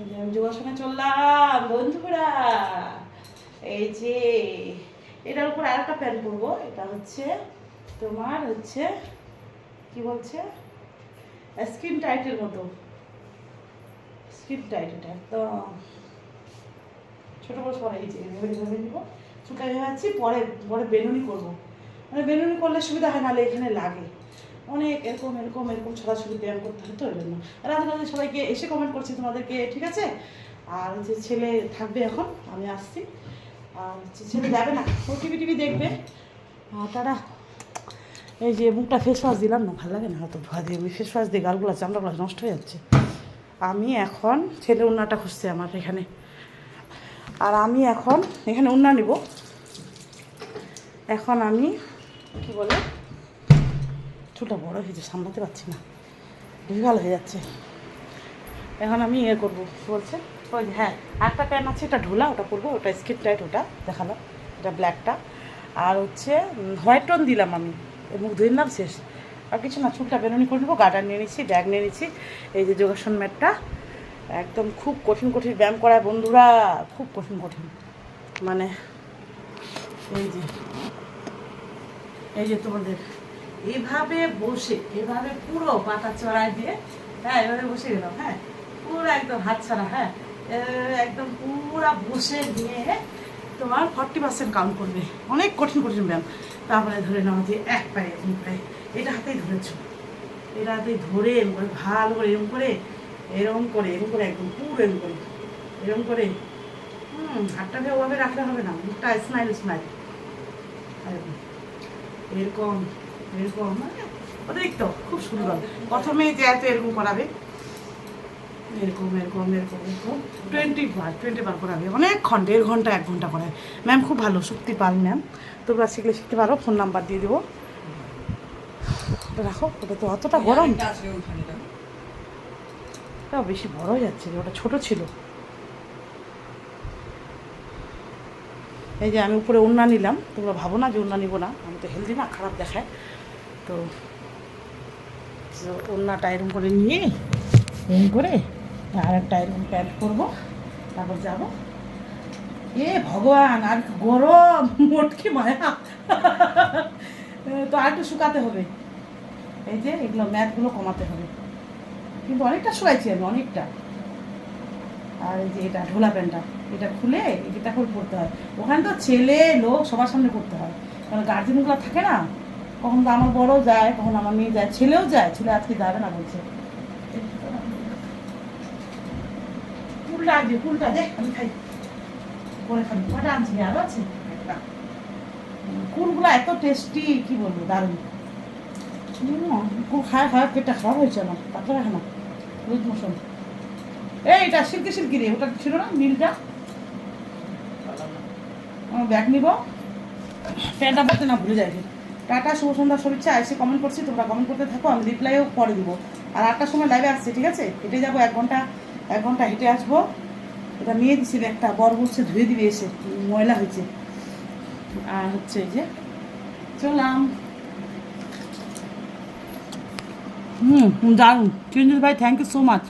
এই যে আমি যোগাসনে চললাম বন্ধুরা। এই যে এটার উপর আর একটা প্যান্ট পরবো, এটা হচ্ছে তোমার হচ্ছে কি বলছে স্কিন টাইটের মতো, স্কিন টাইট। এটা একদম ছোটো বড় সবাই এই যে ভেবে ভেবে নিবো, চুলটা ভেবেছি পরে পরে বেনুনি করবো, মানে বেনুনি করলে সুবিধা হয়, নাহলে এখানে লাগে অনেক এরকম এরকম এরকম ছড়াছড়ি ব্যায়াম করতে হয়, তো ওই জন্য রাতে রাতে সবাইকে এসে কমেন্ট করছি তোমাদেরকে, ঠিক আছে। আর যে ছেলে থাকবে এখন, আমি আসছি, আর ছেলে যাবে না, ও টিভি টিভি দেখবে। আর তারা এই যে মুখটা ফেস ওয়াশ দিলাম না, ভালো লাগে না হয়তো ধোয়া দিয়ে, ফেস ওয়াশ দিয়ে গালগুলো চামড়াগুলো নষ্ট হয়ে যাচ্ছে। আমি এখন ছেলে উন্নাটা খুঁজছে আমার এখানে, আর আমি এখন এখানে উন্না নিব। এখন আমি কি বলে চুলটা বড় হয়েছে, সামলাতে পারছি না, বেশি ভালো হয়ে যাচ্ছে। এখন আমি ইয়ে করবো বলছে, ওই হ্যাঁ একটা প্যান্ট আছে, এটা ঢোলা, ওটা পরবো, ওটা স্কিন টাইট, ওটা দেখালাম, এটা ব্ল্যাকটা। আর হচ্ছে হোয়াইট টোন দিলাম আমি, মুখ ধুয়ে নিলাম, শেষ। আর কিছু না, চুলটা বেরোনি করে নেবো, গার্ডার নিয়ে নিচ্ছি, ব্যাগ নিয়ে নিচ্ছি। এই যে যোগাসন ম্যাটটা, একদম খুব কঠিন কঠিন ব্যায়াম করায় বন্ধুরা, খুব কঠিন কঠিন, মানে এই যে তোমাদের এভাবে বসে, এভাবে পুরো পাতা চড়াই দিয়ে, হ্যাঁ এভাবে বসে গেলাম, হ্যাঁ পুরো একদম হাত ছাড়া, হ্যাঁ একদম পুরো বসে নিয়ে তোমার 40% কাউন্ট করবে, অনেক কঠিন কঠিন ব্যায়াম। তারপরে ধরে নাও যে এক পায়ে দুই পায়ে, এটা হাতেই ধরেছ, এটা হাতেই ধরে এরকম করে ভালো করে এরকম করে এরকম করে এরকম করে একদম পুরো এরকম করে এরকম করে হাতটাকে ওভাবে রাখলে হবে না, মুখটা স্মাইল স্মাইল এরকম এরকম, মানে অতিরিক্ত খুব সুন্দর। প্রথমে যে এত এরকম করাবে, এরকম এরকম এরকম এরকম 20 বার করাবে, অনেকক্ষণ, 1.5 ঘন্টা 1 ঘন্টা করাবে ম্যাম, খুব ভালো, শক্তি পাল ম্যাম, তোমরা শিখলে শিখতে পারো, ফোন নাম্বার দিয়ে দেবো, রাখো। ওটা তো অতটা গরম, তাও বেশি বড় হয়ে যাচ্ছে, ওটা ছোট ছিল। এই যে আমি উপরে ওড়না নিলাম, তোমরা ভাবো না যে ওড়না নিবো না, আমি তো হেলদি না, খারাপ দেখায়, তো ওড়নাটা এরকম করে নিয়ে এরকম করে আর একটা এরকম প্যান্ট করবো, তারপর যাবো। এ ভগবান, আর গরম মোটকি মায়া তো আর একটু শুকাতে হবে, এই যে এগুলো ম্যাটগুলো কমাতে হবে, কিন্তু অনেকটা শুকাইছি আমি, অনেকটা। আর এই যে এটা ঢোলা প্যান্টটা, এটা খুলে এটা করে পড়তে হয়, ওখানে তো ছেলে লোক সবার সামনে করতে হয়, কারণ গার্জেনগুলো থাকে না, কখন তো আমার বড়ও যায়, কখন আমার মেয়ে যায়, ছেলেও যায়, ছেলে আজকে যাবে না বলছে। ফুলটা আছে, ফুলটা দেখ, আমি খাই পরে খাবি, কটা আনছি, আরও আছে একটা। কুলগুলো এত টেস্টি, কি বলবো, দারুণ। কুল খায় খায় পেটটা খারাপ হয়েছে আমার, পাতলা রাখে না, লুজ মোশন। এইটা সিল্কি সিল্কি রে, ওটা ছিল না নীলটা, ব্যাগ নিব, প্যান্টটা পড়তে না ভুলে যাবে। টাটা, শুভ সন্ধ্যা, শুভেচ্ছা। এসে কমেন্ট করছি, তোমরা কমেন্ট করতে থাকো, আমি রিপ্লাইও পরে দিব। আর 8টার সময় লাইভে আসছে, ঠিক আছে, হেঁটে যাবো 1 ঘন্টা হেঁটে আসবো। এটা নিয়ে দিছি ব্যাগটা, বর বলছে ধুয়ে দিবে এসে, ময়লা হয়েছে। আর হচ্ছে এই যে চললাম। দারুণ চিরঞ্জিত ভাই, থ্যাংক ইউ সো মাচ।